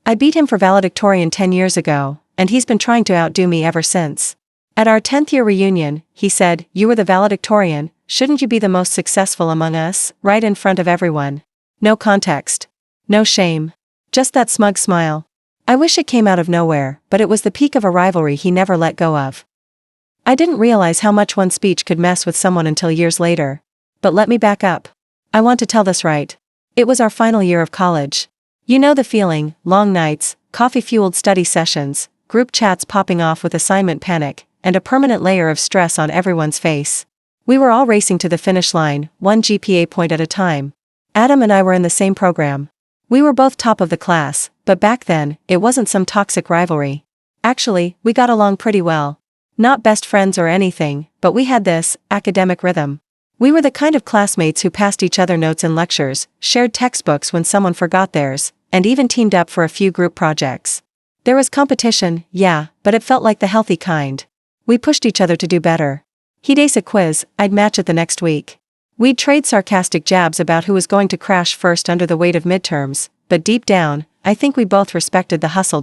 I beat him for Valedictorian 10 years ago, and he's been trying to outdo me ever since. At our 10th year reunion, he said, "You were the Valedictorian, shouldn't you be the most successful among us?" Right in front of everyone. No context. No shame. Just that smug smile. I wish it came out of nowhere, but it was the peak of a rivalry he never let go of. I didn't realize how much one speech could mess with someone until years later. But let me back up. I want to tell this right. It was our final year of college. You know the feeling: long nights, coffee-fueled study sessions, group chats popping off with assignment panic, and a permanent layer of stress on everyone's face. We were all racing to the finish line, one GPA point at a time. Adam and I were in the same program. We were both top of the class, but back then, it wasn't some toxic rivalry. Actually, we got along pretty well. Not best friends or anything, but we had this academic rhythm. We were the kind of classmates who passed each other notes in lectures, shared textbooks when someone forgot theirs, and even teamed up for a few group projects. There was competition, yeah, but it felt like the healthy kind. We pushed each other to do better. He'd ace a quiz, I'd match it the next week. We'd trade sarcastic jabs about who was going to crash first under the weight of midterms, but deep down, I think we both respected the hustle.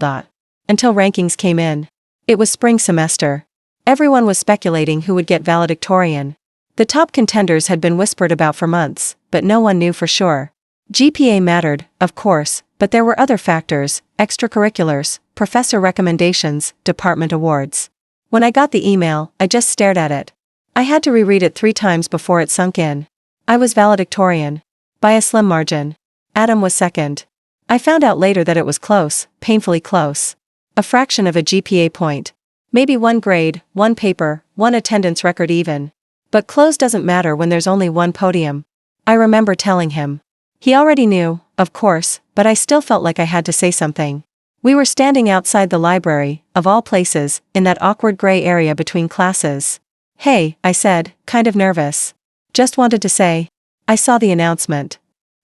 Until rankings came in. It was spring semester. Everyone was speculating who would get valedictorian. The top contenders had been whispered about for months, but no one knew for sure. GPA mattered, of course, but there were other factors: extracurriculars, professor recommendations, department awards. When I got the email, I just stared at it. I had to reread it 3 times before it sunk in. I was valedictorian. By a slim margin. Adam was second. I found out later that it was close, painfully close. A fraction of a GPA point. Maybe 1 grade, 1 paper, 1 attendance record even. But close doesn't matter when there's only 1 podium. I remember telling him. He already knew, of course, but I still felt like I had to say something. We were standing outside the library, of all places, in that awkward gray area between classes. "Hey," I said, kind of nervous. "Just wanted to say. I saw the announcement."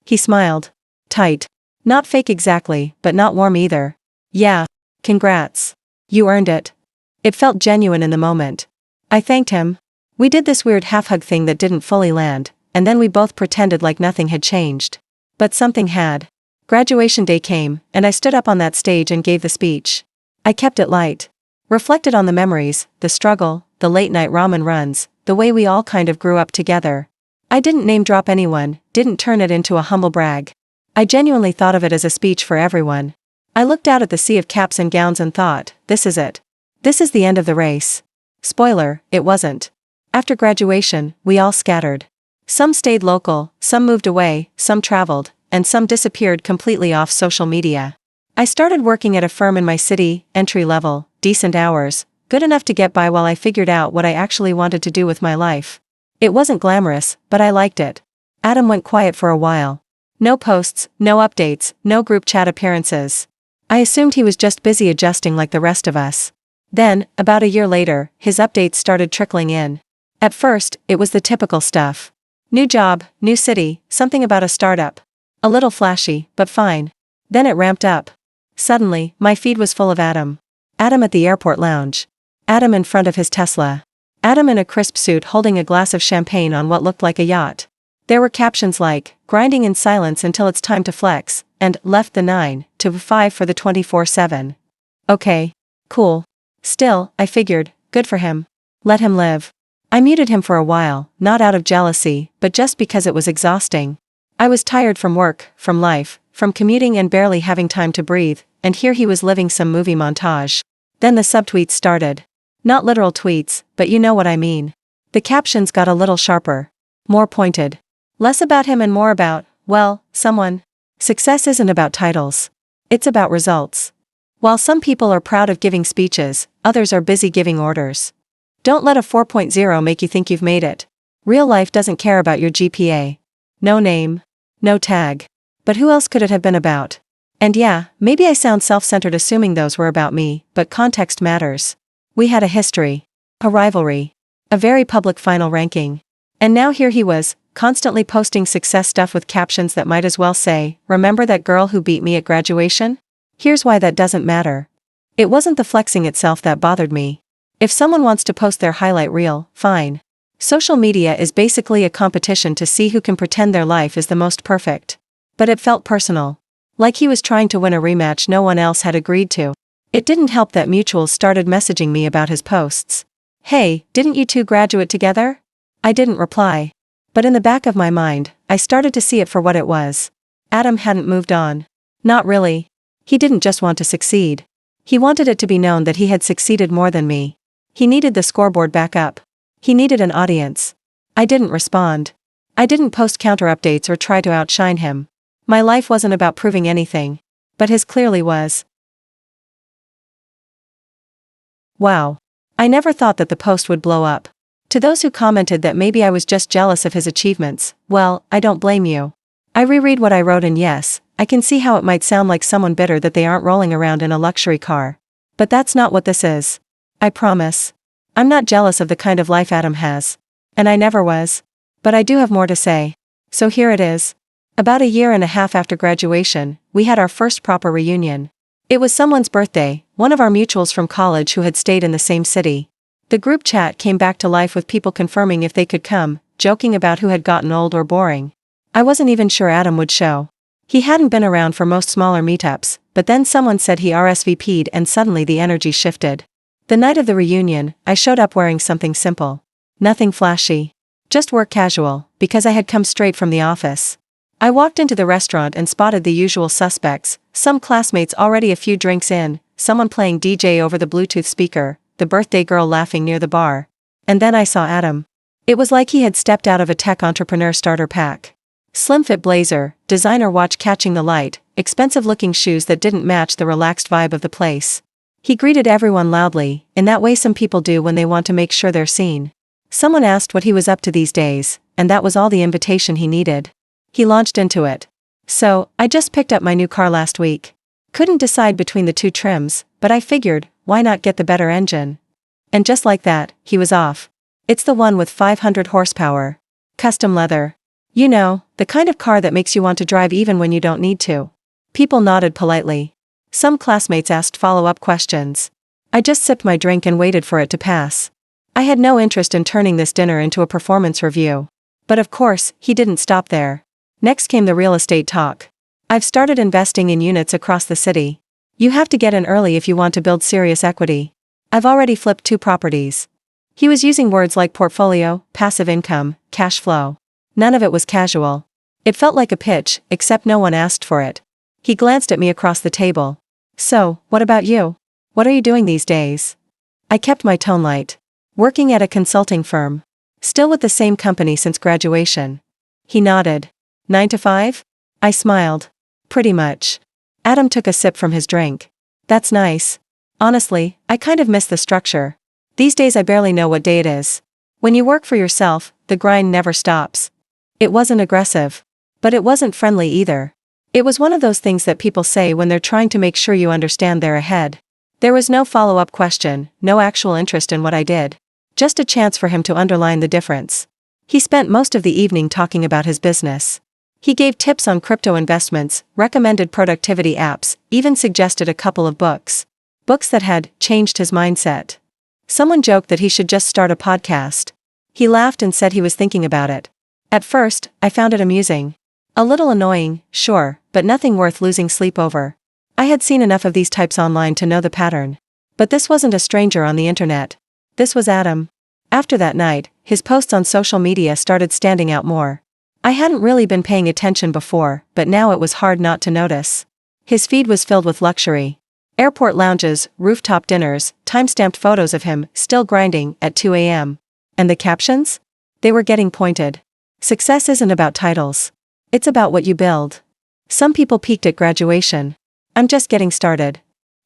He smiled. Tight. Not fake exactly, but not warm either. "Yeah. Congrats. You earned it." It felt genuine in the moment. I thanked him. We did this weird half-hug thing that didn't fully land, and then we both pretended like nothing had changed. But something had. Graduation day came, and I stood up on that stage and gave the speech. I kept it light. Reflected on the memories, the struggle, the late-night ramen runs, the way we all kind of grew up together. I didn't name-drop anyone, didn't turn it into a humble brag. I genuinely thought of it as a speech for everyone. I looked out at the sea of caps and gowns and thought, this is it. This is the end of the race. Spoiler, it wasn't. After graduation, we all scattered. Some stayed local, some moved away, some traveled, and some disappeared completely off social media. I started working at a firm in my city, entry level, decent hours, good enough to get by while I figured out what I actually wanted to do with my life. It wasn't glamorous, but I liked it. Adam went quiet for a while. No posts, no updates, no group chat appearances. I assumed he was just busy adjusting like the rest of us. Then, about a year later, his updates started trickling in. At first, it was the typical stuff. New job, new city, something about a startup. A little flashy, but fine. Then it ramped up. Suddenly, my feed was full of Adam. Adam at the airport lounge. Adam in front of his Tesla. Adam in a crisp suit holding a glass of champagne on what looked like a yacht. There were captions like, "Grinding in silence until it's time to flex," and "Left the 9 to 5 for the 24/7. Okay. Cool. Still, I figured, good for him. Let him live. I muted him for a while, not out of jealousy, but just because it was exhausting. I was tired from work, from life, from commuting and barely having time to breathe, and here he was living some movie montage. Then the subtweets started. Not literal tweets, but you know what I mean. The captions got a little sharper. More pointed. Less about him and more about, well, someone. Success isn't about titles. It's about results. While some people are proud of giving speeches, others are busy giving orders. Don't let a 4.0 make you think you've made it. Real life doesn't care about your GPA. No name. No tag. But who else could it have been about? And yeah, maybe I sound self-centered assuming those were about me, but context matters. We had a history. A rivalry. A very public final ranking. And now here he was, constantly posting success stuff with captions that might as well say, "Remember that girl who beat me at graduation?" Here's why that doesn't matter. It wasn't the flexing itself that bothered me. If someone wants to post their highlight reel, fine. Social media is basically a competition to see who can pretend their life is the most perfect. But it felt personal. Like he was trying to win a rematch no one else had agreed to. It didn't help that mutuals started messaging me about his posts. "Hey, didn't you two graduate together?" I didn't reply. But in the back of my mind, I started to see it for what it was. Adam hadn't moved on. Not really. He didn't just want to succeed. He wanted it to be known that he had succeeded more than me. He needed the scoreboard back up. He needed an audience. I didn't respond. I didn't post counter updates or try to outshine him. My life wasn't about proving anything. But his clearly was. Wow. I never thought that the post would blow up. To those who commented that maybe I was just jealous of his achievements, well, I don't blame you. I reread what I wrote and yes, I can see how it might sound like someone bitter that they aren't rolling around in a luxury car. But that's not what this is. I promise. I'm not jealous of the kind of life Adam has. And I never was. But I do have more to say. So here it is. About a year and a half after graduation, we had our first proper reunion. It was someone's birthday, one of our mutuals from college who had stayed in the same city. The group chat came back to life with people confirming if they could come, joking about who had gotten old or boring. I wasn't even sure Adam would show. He hadn't been around for most smaller meetups, but then someone said he RSVP'd and suddenly the energy shifted. The night of the reunion, I showed up wearing something simple. Nothing flashy. Just work casual, because I had come straight from the office. I walked into the restaurant and spotted the usual suspects, some classmates already a few drinks in, someone playing DJ over the Bluetooth speaker, the birthday girl laughing near the bar. And then I saw Adam. It was like he had stepped out of a tech entrepreneur starter pack. Slim fit blazer, designer watch catching the light, expensive looking shoes that didn't match the relaxed vibe of the place. He greeted everyone loudly, in that way some people do when they want to make sure they're seen. Someone asked what he was up to these days, and that was all the invitation he needed. He launched into it. "So, I just picked up my new car last week. Couldn't decide between the two trims, but I figured, why not get the better engine?" And just like that, he was off. "It's the one with 500 horsepower. Custom leather. You know, the kind of car that makes you want to drive even when you don't need to." People nodded politely. Some classmates asked follow-up questions. I just sipped my drink and waited for it to pass. I had no interest in turning this dinner into a performance review. But of course, he didn't stop there. Next came the real estate talk. "I've started investing in units across the city. You have to get in early if you want to build serious equity. I've already flipped 2 properties." He was using words like portfolio, passive income, cash flow. None of it was casual. It felt like a pitch, except no one asked for it. He glanced at me across the table. "So, what about you? What are you doing these days?" I kept my tone light. "Working at a consulting firm. Still with the same company since graduation." He nodded. 9 to 5? I smiled. "Pretty much." Adam took a sip from his drink. "That's nice. Honestly, I kind of miss the structure. These days I barely know what day it is. When you work for yourself, the grind never stops." It wasn't aggressive. But it wasn't friendly either. It was one of those things that people say when they're trying to make sure you understand they're ahead. There was no follow-up question, no actual interest in what I did. Just a chance for him to underline the difference. He spent most of the evening talking about his business. He gave tips on crypto investments, recommended productivity apps, even suggested a couple of books. Books that had changed his mindset. Someone joked that he should just start a podcast. He laughed and said he was thinking about it. At first, I found it amusing. A little annoying, sure, but nothing worth losing sleep over. I had seen enough of these types online to know the pattern. But this wasn't a stranger on the internet. This was Adam. After that night, his posts on social media started standing out more. I hadn't really been paying attention before, but now it was hard not to notice. His feed was filled with luxury. Airport lounges, rooftop dinners, time-stamped photos of him, still grinding, at 2 a.m. And the captions? They were getting pointed. "Success isn't about titles. It's about what you build." Some people peaked at graduation. "I'm just getting started."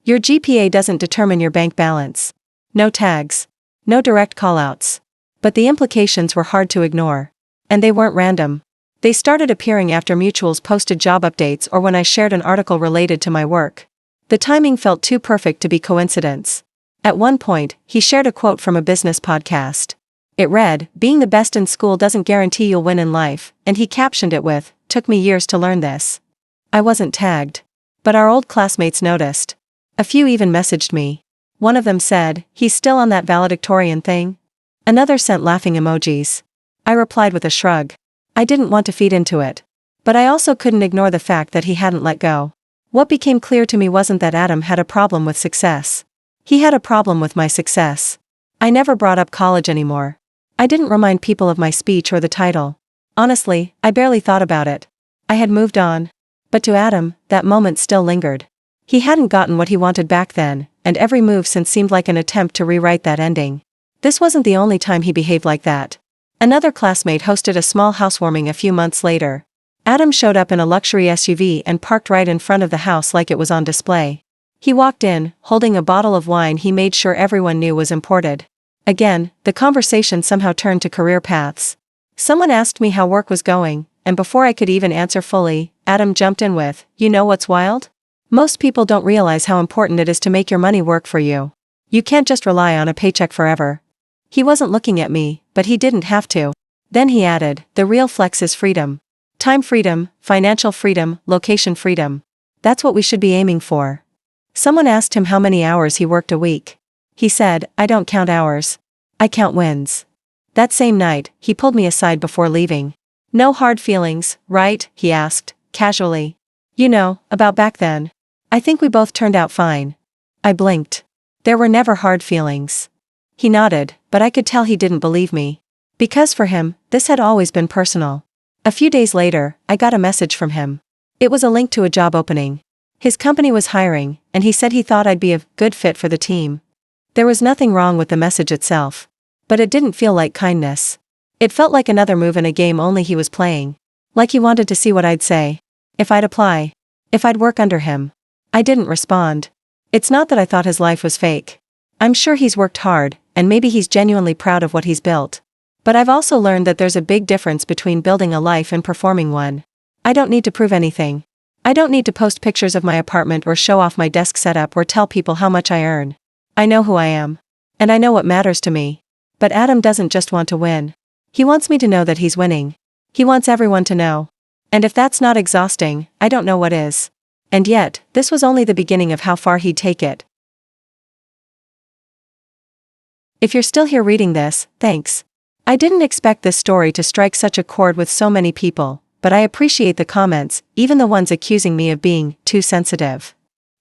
Your GPA doesn't determine your bank balance. No tags. No direct callouts. But the implications were hard to ignore. And they weren't random. They started appearing after mutuals posted job updates or when I shared an article related to my work. The timing felt too perfect to be coincidence. At one point, he shared a quote from a business podcast. It read, "Being the best in school doesn't guarantee you'll win in life," and he captioned it with, "Took me years to learn this." I wasn't tagged. But our old classmates noticed. A few even messaged me. One of them said, "He's still on that valedictorian thing?" Another sent laughing emojis. I replied with a shrug. I didn't want to feed into it. But I also couldn't ignore the fact that he hadn't let go. What became clear to me wasn't that Adam had a problem with success. He had a problem with my success. I never brought up college anymore. I didn't remind people of my speech or the title. Honestly, I barely thought about it. I had moved on. But to Adam, that moment still lingered. He hadn't gotten what he wanted back then, and every move since seemed like an attempt to rewrite that ending. This wasn't the only time he behaved like that. Another classmate hosted a small housewarming a few months later. Adam showed up in a luxury SUV and parked right in front of the house like it was on display. He walked in, holding a bottle of wine he made sure everyone knew was imported. Again, the conversation somehow turned to career paths. Someone asked me how work was going, and before I could even answer fully, Adam jumped in with, "You know what's wild? Most people don't realize how important it is to make your money work for you. You can't just rely on a paycheck forever." He wasn't looking at me, but he didn't have to. Then he added, "The real flex is freedom. Time freedom, financial freedom, location freedom. That's what we should be aiming for." Someone asked him how many hours he worked a week. He said, "I don't count hours. I count wins." That same night, he pulled me aside before leaving. "No hard feelings, right?" he asked, casually. "You know, about back then. I think we both turned out fine." I blinked. "There were never hard feelings." He nodded, but I could tell he didn't believe me. Because for him, this had always been personal. A few days later, I got a message from him. It was a link to a job opening. His company was hiring, and he said he thought I'd be a good fit for the team. There was nothing wrong with the message itself. But it didn't feel like kindness. It felt like another move in a game only he was playing. Like he wanted to see what I'd say. If I'd apply. If I'd work under him. I didn't respond. It's not that I thought his life was fake. I'm sure he's worked hard, and maybe he's genuinely proud of what he's built. But I've also learned that there's a big difference between building a life and performing one. I don't need to prove anything. I don't need to post pictures of my apartment or show off my desk setup or tell people how much I earn. I know who I am. And I know what matters to me. But Adam doesn't just want to win. He wants me to know that he's winning. He wants everyone to know. And if that's not exhausting, I don't know what is. And yet, this was only the beginning of how far he'd take it. If you're still here reading this, thanks. I didn't expect this story to strike such a chord with so many people, but I appreciate the comments, even the ones accusing me of being too sensitive.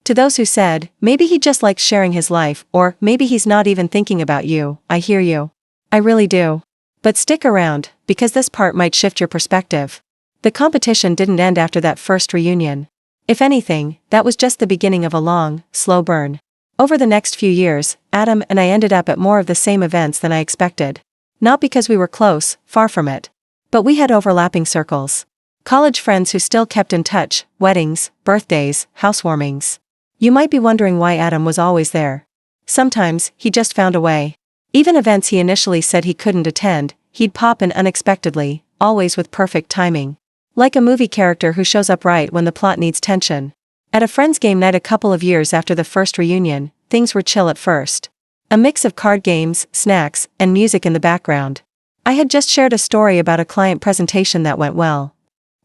To those who said, maybe he just likes sharing his life, or maybe he's not even thinking about you, I hear you. I really do. But stick around, because this part might shift your perspective. The competition didn't end after that first reunion. If anything, that was just the beginning of a long, slow burn. Over the next few years, Adam and I ended up at more of the same events than I expected. Not because we were close, far from it. But we had overlapping circles. College friends who still kept in touch, weddings, birthdays, housewarmings. You might be wondering why Adam was always there. Sometimes, he just found a way. Even events he initially said he couldn't attend, he'd pop in unexpectedly, always with perfect timing. Like a movie character who shows up right when the plot needs tension. At a friend's game night a couple of years after the first reunion, things were chill at first. A mix of card games, snacks, and music in the background. I had just shared a story about a client presentation that went well.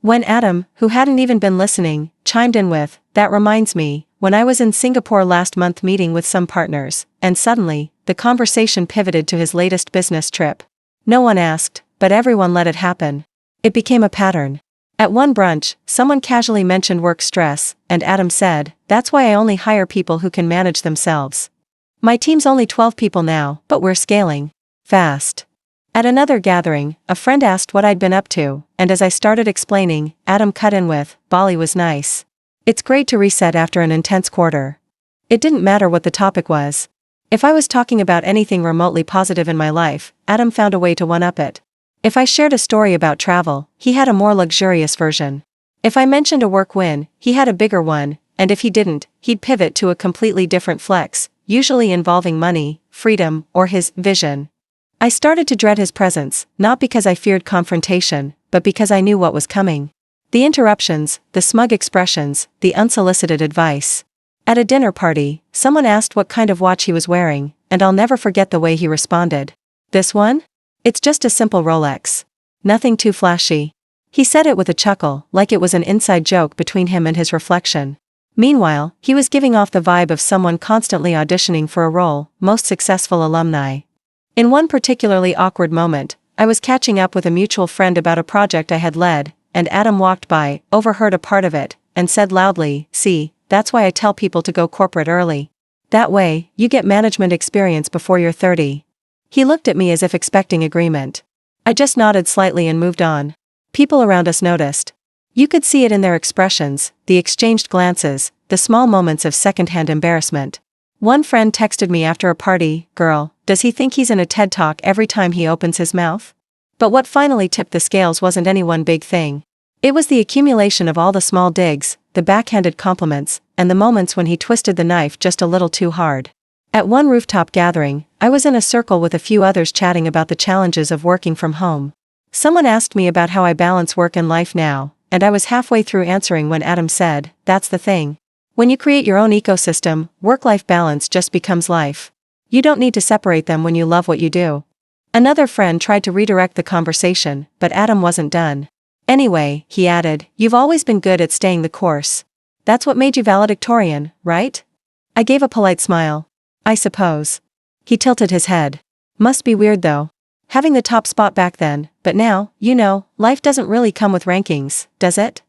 When Adam, who hadn't even been listening, chimed in with, "That reminds me, when I was in Singapore last month meeting with some partners," and suddenly, the conversation pivoted to his latest business trip. No one asked, but everyone let it happen. It became a pattern. At one brunch, someone casually mentioned work stress, and Adam said, "That's why I only hire people who can manage themselves. My team's only 12 people now, but we're scaling fast." At another gathering, a friend asked what I'd been up to, and as I started explaining, Adam cut in with, "Bali was nice. It's great to reset after an intense quarter." It didn't matter what the topic was. If I was talking about anything remotely positive in my life, Adam found a way to one-up it. If I shared a story about travel, he had a more luxurious version. If I mentioned a work win, he had a bigger one, and if he didn't, he'd pivot to a completely different flex, usually involving money, freedom, or his vision. I started to dread his presence, not because I feared confrontation, but because I knew what was coming. The interruptions, the smug expressions, the unsolicited advice. At a dinner party, someone asked what kind of watch he was wearing, and I'll never forget the way he responded. "This one? It's just a simple Rolex. Nothing too flashy." He said it with a chuckle, like it was an inside joke between him and his reflection. Meanwhile, he was giving off the vibe of someone constantly auditioning for a role, most successful alumni. In one particularly awkward moment, I was catching up with a mutual friend about a project I had led, and Adam walked by, overheard a part of it, and said loudly, "See, that's why I tell people to go corporate early. That way, you get management experience before you're 30. He looked at me as if expecting agreement. I just nodded slightly and moved on. People around us noticed. You could see it in their expressions, the exchanged glances, the small moments of secondhand embarrassment. One friend texted me after a party, "Girl, does he think he's in a TED Talk every time he opens his mouth?" But what finally tipped the scales wasn't any one big thing. It was the accumulation of all the small digs, the backhanded compliments, and the moments when he twisted the knife just a little too hard. At one rooftop gathering, I was in a circle with a few others chatting about the challenges of working from home. Someone asked me about how I balance work and life now, and I was halfway through answering when Adam said, "That's the thing. When you create your own ecosystem, work-life balance just becomes life. You don't need to separate them when you love what you do." Another friend tried to redirect the conversation, but Adam wasn't done. "Anyway," he added, "you've always been good at staying the course. That's what made you valedictorian, right?" I gave a polite smile. "I suppose." He tilted his head. "Must be weird though. Having the top spot back then, but now, you know, life doesn't really come with rankings, does it?"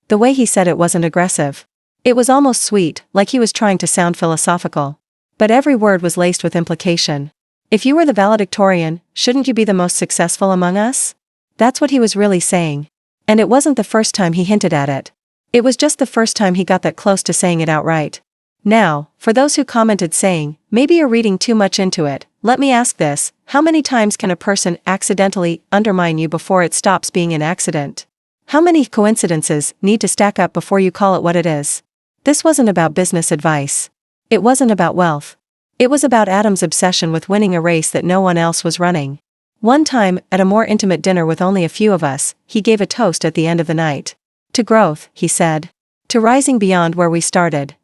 The way he said it wasn't aggressive. It was almost sweet, like he was trying to sound philosophical. But every word was laced with implication. If you were the valedictorian, shouldn't you be the most successful among us? That's what he was really saying. And it wasn't the first time he hinted at it. It was just the first time he got that close to saying it outright. Now, for those who commented saying, "Maybe you're reading too much into it," let me ask this: how many times can a person accidentally undermine you before it stops being an accident? How many coincidences need to stack up before you call it what it is? This wasn't about business advice. It wasn't about wealth. It was about Adam's obsession with winning a race that no one else was running. One time, at a more intimate dinner with only a few of us, he gave a toast at the end of the night. "To growth," he said. "To rising beyond where we started."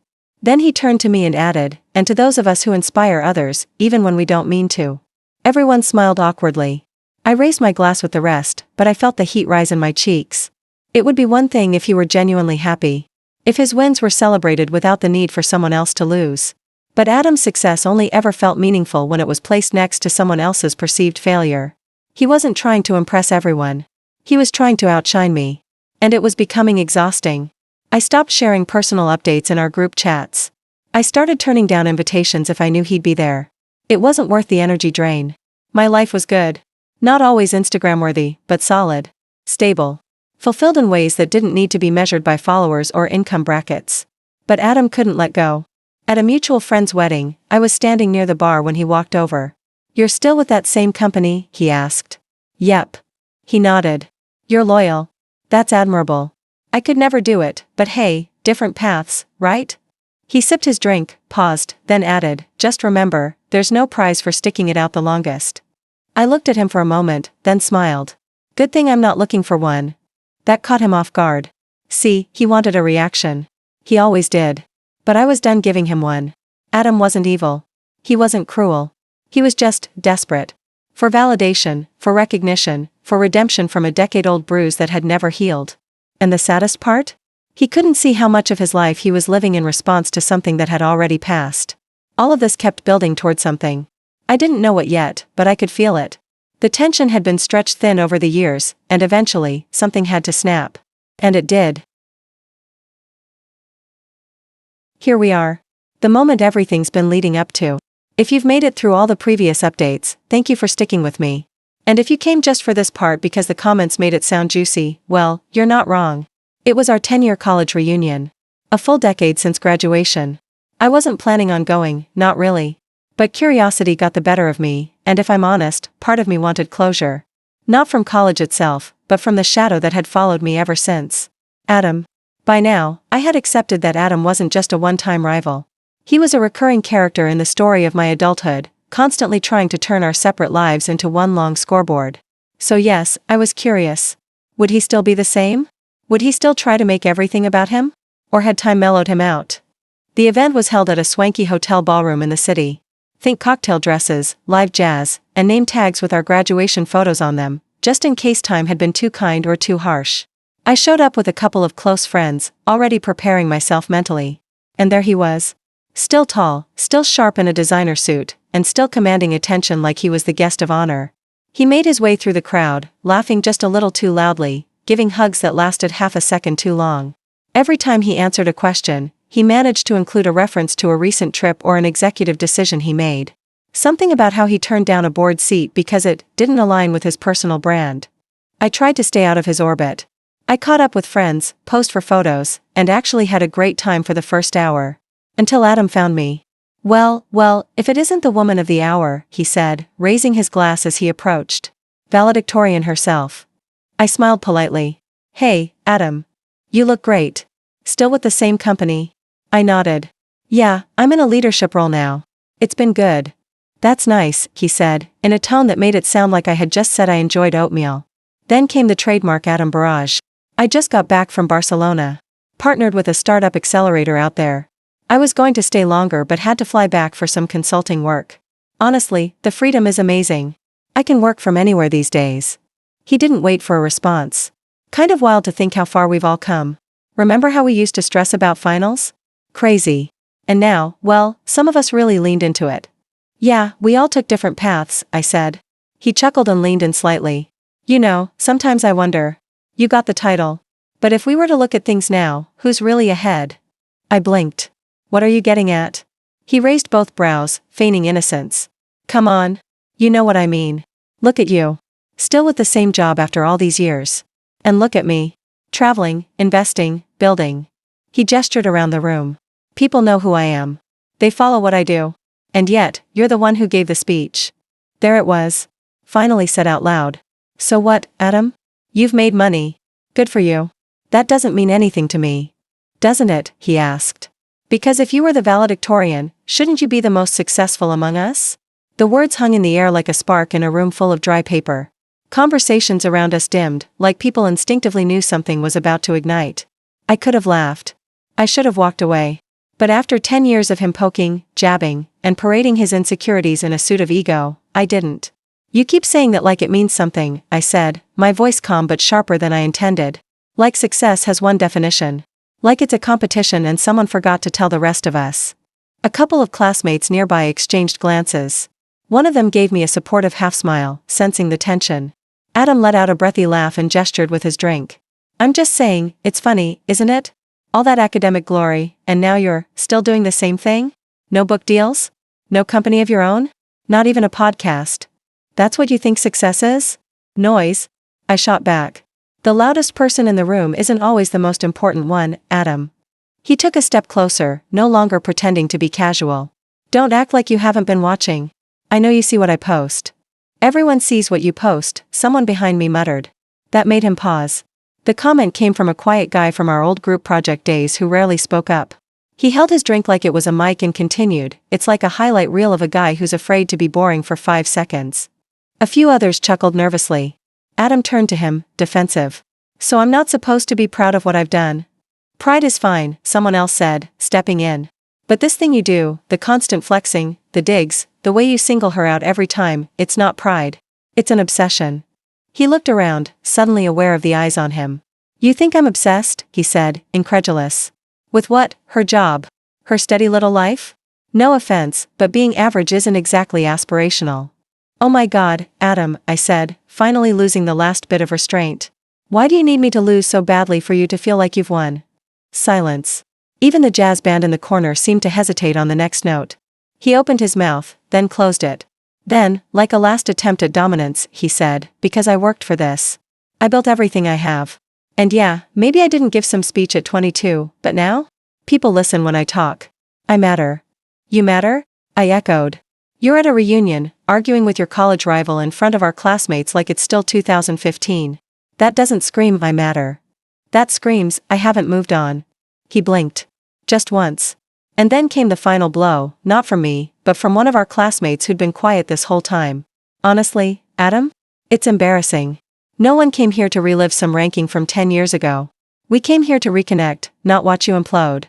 Then he turned to me and added, "And to those of us who inspire others, even when we don't mean to." Everyone smiled awkwardly. I raised my glass with the rest, but I felt the heat rise in my cheeks. It would be one thing if he were genuinely happy. If his wins were celebrated without the need for someone else to lose. But Adam's success only ever felt meaningful when it was placed next to someone else's perceived failure. He wasn't trying to impress everyone. He was trying to outshine me. And it was becoming exhausting. I stopped sharing personal updates in our group chats. I started turning down invitations if I knew he'd be there. It wasn't worth the energy drain. My life was good. Not always Instagram-worthy, but solid. Stable. Fulfilled in ways that didn't need to be measured by followers or income brackets. But Adam couldn't let go. At a mutual friend's wedding, I was standing near the bar when he walked over. "You're still with that same company?" he asked. "Yep." He nodded. "You're loyal. That's admirable. I could never do it, but hey, different paths, right?" He sipped his drink, paused, then added, "Just remember, there's no prize for sticking it out the longest." I looked at him for a moment, then smiled. Good thing I'm not looking for one. That caught him off guard. See, he wanted a reaction. He always did. But I was done giving him one. Adam wasn't evil. He wasn't cruel. He was just desperate. For validation, for recognition, for redemption from a decade-old bruise that had never healed. And the saddest part? He couldn't see how much of his life he was living in response to something that had already passed. All of this kept building toward something. I didn't know it yet, but I could feel it. The tension had been stretched thin over the years, and eventually, something had to snap. And it did. Here we are. The moment everything's been leading up to. If you've made it through all the previous updates, thank you for sticking with me. And if you came just for this part because the comments made it sound juicy, well, you're not wrong. It was our 10-year college reunion. A full decade since graduation. I wasn't planning on going, not really. But curiosity got the better of me, and if I'm honest, part of me wanted closure. Not from college itself, but from the shadow that had followed me ever since. Adam. By now, I had accepted that Adam wasn't just a one-time rival. He was a recurring character in the story of my adulthood, constantly trying to turn our separate lives into one long scoreboard. So yes, I was curious. Would he still be the same? Would he still try to make everything about him? Or had time mellowed him out? The event was held at a swanky hotel ballroom in the city. Think cocktail dresses, live jazz, and name tags with our graduation photos on them, just in case time had been too kind or too harsh. I showed up with a couple of close friends, already preparing myself mentally. And there he was. Still tall, still sharp in a designer suit, and still commanding attention like he was the guest of honor. He made his way through the crowd, laughing just a little too loudly, giving hugs that lasted half a second too long. Every time he answered a question, He managed to include a reference to a recent trip or an executive decision he made. Something about how he turned down a board seat because it didn't align with his personal brand. I tried to stay out of his orbit. I caught up with friends, posed for photos, and actually had a great time for the first hour. Until Adam found me. Well, if it isn't the woman of the hour, he said, raising his glass as he approached. Valedictorian herself. I smiled politely. Hey, Adam. You look great. Still with the same company? I nodded. Yeah, I'm in a leadership role now. It's been good. That's nice, he said, in a tone that made it sound like I had just said I enjoyed oatmeal. Then came the trademark Adam barrage. I just got back from Barcelona. Partnered with a startup accelerator out there. I was going to stay longer but had to fly back for some consulting work. Honestly, the freedom is amazing. I can work from anywhere these days. He didn't wait for a response. Kind of wild to think how far we've all come. Remember how we used to stress about finals? Crazy. And now, well, some of us really leaned into it. Yeah, we all took different paths, I said. He chuckled and leaned in slightly. You know, sometimes I wonder. You got the title. But if we were to look at things now, who's really ahead? I blinked. What are you getting at? He raised both brows, feigning innocence. Come on. You know what I mean. Look at you. Still with the same job after all these years. And look at me. Traveling, investing, building. He gestured around the room. People know who I am. They follow what I do. And yet, you're the one who gave the speech. There it was. Finally said out loud. So what, Adam? You've made money. Good for you. That doesn't mean anything to me. Doesn't it? He asked. Because if you were the valedictorian, shouldn't you be the most successful among us? The words hung in the air like a spark in a room full of dry paper. Conversations around us dimmed, like people instinctively knew something was about to ignite. I could have laughed. I should have walked away. But after 10 years of him poking, jabbing, and parading his insecurities in a suit of ego, I didn't. You keep saying that like it means something, I said, my voice calm but sharper than I intended. Like success has one definition. Like it's a competition and someone forgot to tell the rest of us. A couple of classmates nearby exchanged glances. One of them gave me a supportive half-smile, sensing the tension. Adam let out a breathy laugh and gestured with his drink. I'm just saying, it's funny, isn't it? All that academic glory, and now you're still doing the same thing? No book deals? No company of your own? Not even a podcast? That's what you think success is? Noise? I shot back. The loudest person in the room isn't always the most important one, Adam. He took a step closer, no longer pretending to be casual. Don't act like you haven't been watching. I know you see what I post. Everyone sees what you post, someone behind me muttered. That made him pause. The comment came from a quiet guy from our old group project days who rarely spoke up. He held his drink like it was a mic and continued, it's like a highlight reel of a guy who's afraid to be boring for 5 seconds. A few others chuckled nervously. Adam turned to him, defensive. So I'm not supposed to be proud of what I've done? Pride is fine, someone else said, stepping in. But this thing you do, the constant flexing, the digs, the way you single her out every time, it's not pride. It's an obsession. He looked around, suddenly aware of the eyes on him. You think I'm obsessed? He said, incredulous. With what? Her job? Her steady little life? No offense, but being average isn't exactly aspirational. Oh my God, Adam, I said, finally losing the last bit of restraint. Why do you need me to lose so badly for you to feel like you've won? Silence. Even the jazz band in the corner seemed to hesitate on the next note. He opened his mouth, then closed it. Then, like a last attempt at dominance, he said, because I worked for this. I built everything I have. And yeah, maybe I didn't give some speech at 22, but now? People listen when I talk. I matter. You matter? I echoed. You're at a reunion, arguing with your college rival in front of our classmates like it's still 2015. That doesn't scream I matter. That screams, I haven't moved on. He blinked. Just once. And then came the final blow, not from me, but from one of our classmates who'd been quiet this whole time. Honestly, Adam? It's embarrassing. No one came here to relive some ranking from 10 years ago. We came here to reconnect, not watch you implode.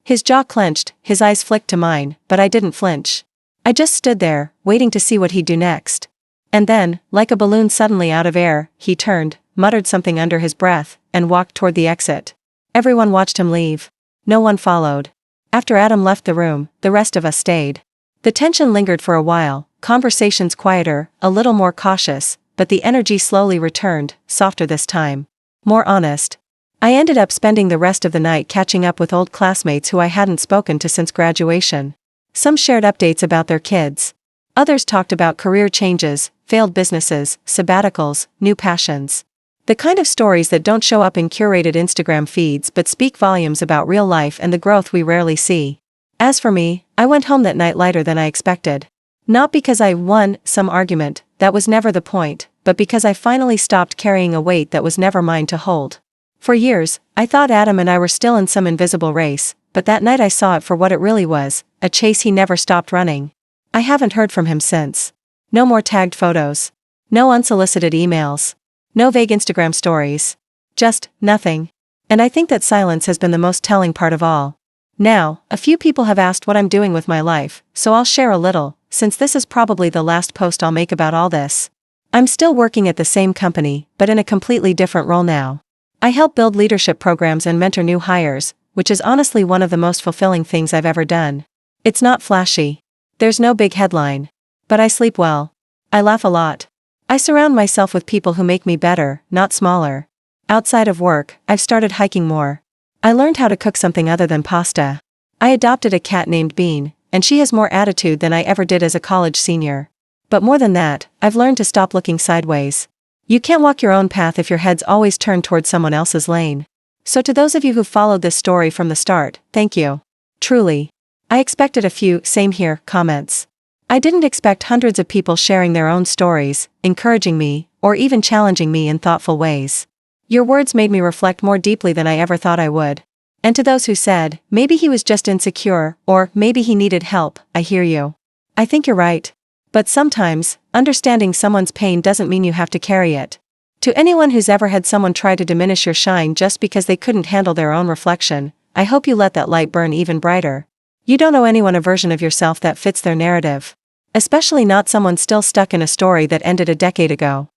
His jaw clenched, his eyes flicked to mine, but I didn't flinch. I just stood there, waiting to see what he'd do next. And then, like a balloon suddenly out of air, he turned, muttered something under his breath, and walked toward the exit. Everyone watched him leave. No one followed. After Adam left the room, the rest of us stayed. The tension lingered for a while, conversations quieter, a little more cautious, but the energy slowly returned, softer this time. More honest. I ended up spending the rest of the night catching up with old classmates who I hadn't spoken to since graduation. Some shared updates about their kids. Others talked about career changes, failed businesses, sabbaticals, new passions. The kind of stories that don't show up in curated Instagram feeds but speak volumes about real life and the growth we rarely see. As for me, I went home that night lighter than I expected. Not because I won some argument, that was never the point, but because I finally stopped carrying a weight that was never mine to hold. For years, I thought Adam and I were still in some invisible race, but that night I saw it for what it really was, a chase he never stopped running. I haven't heard from him since. No more tagged photos. No unsolicited emails. No vague Instagram stories. Just, nothing. And I think that silence has been the most telling part of all. Now, a few people have asked what I'm doing with my life, so I'll share a little, since this is probably the last post I'll make about all this. I'm still working at the same company, but in a completely different role now. I help build leadership programs and mentor new hires, which is honestly one of the most fulfilling things I've ever done. It's not flashy. There's no big headline. But I sleep well. I laugh a lot. I surround myself with people who make me better, not smaller. Outside of work, I've started hiking more. I learned how to cook something other than pasta. I adopted a cat named Bean, and she has more attitude than I ever did as a college senior. But more than that, I've learned to stop looking sideways. You can't walk your own path if your head's always turned towards someone else's lane. So to those of you who followed this story from the start, thank you. Truly. I expected a few "same here" comments. I didn't expect hundreds of people sharing their own stories, encouraging me, or even challenging me in thoughtful ways. Your words made me reflect more deeply than I ever thought I would. And to those who said, maybe he was just insecure, or maybe he needed help, I hear you. I think you're right. But sometimes, understanding someone's pain doesn't mean you have to carry it. To anyone who's ever had someone try to diminish your shine just because they couldn't handle their own reflection, I hope you let that light burn even brighter. You don't owe anyone a version of yourself that fits their narrative. Especially not someone still stuck in a story that ended a decade ago.